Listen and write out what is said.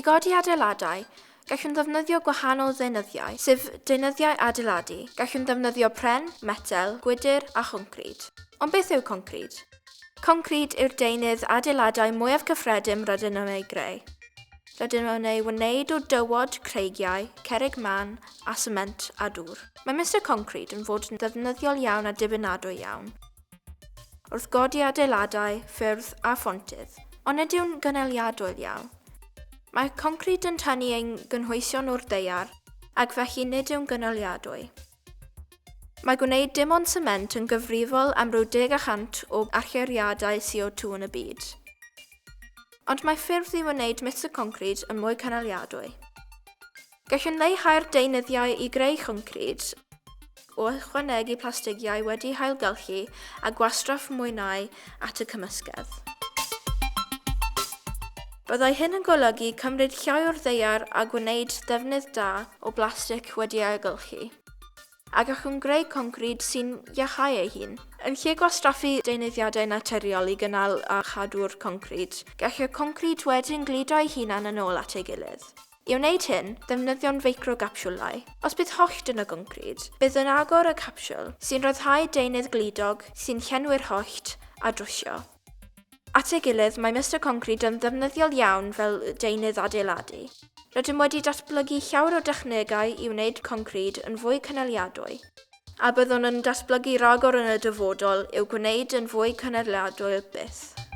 godi adeiladau, gallwn ddefnyddio gwahanol ddeunyddiau, sef deunyddiau adeiladu. Gallwn ddefnyddio pren, metel, gwydr a concrit. Ond beth yw concrit? Concrit yw'r deunydd adeiladau mwyaf cyffredin rydyn nhw'n ei greu. Rydyn nhw'n ei wneud o dywod, creigiau, cerrig man, a sement a dŵr. Mae Mr Concrit yn fod yn ddefnyddiol iawn a dibynadwy iawn wrth godi adeiladau, ffyrdd a ffontydd, ond nid yw'n cynaliadwyedd iawn. Mae concrit yn tynnu ein gynhwysion o'r ddaear ac felly nid yw'n cynaliadwy. Mae gwneud dim ond sement yn gyfrifol am ryw 10% o archeriadau CO2 yn y byd. Ond mae ffyrdd i wneud Mr Concrit yn mwy cynaliadwy. Gallwn leihau'r deunyddiau i greu concrit o ychwanegu plastigiau wedi'i hailgylchu a gwastraff mwynhau at y cymysgedd. Byddai hyn yn golygu cymryd llai o'r ddaear a gwneud defnydd da o blastig wedi'i ailgylchu. A gallwn greu concrit sy'n iachau ei hun. Yn lle gwastraffu deunyddiadau naturiol i gynnal a chadw'r concrit, gallai'r concrit wedyn gludo ei hunan yn ôl at ei gilydd. I wneud hyn, defnyddio'n feicrogapsiwlau. Os bydd hollt yn y concrit, bydd yn agor y capsiwl sy'n rhyddhau deunydd gludog sy'n llenwi'r hollt a drwsio. At ei gilydd, mae Mr Concrit yn ddefnyddiol iawn fel deunydd adeiladu. Rydym wedi datblygu llawer o dechnegau i wneud concrit yn fwy cynaliadwy, a byddwn yn datblygu rhagor yn y dyfodol i'w gwneud yn fwy cynaliadwy byth.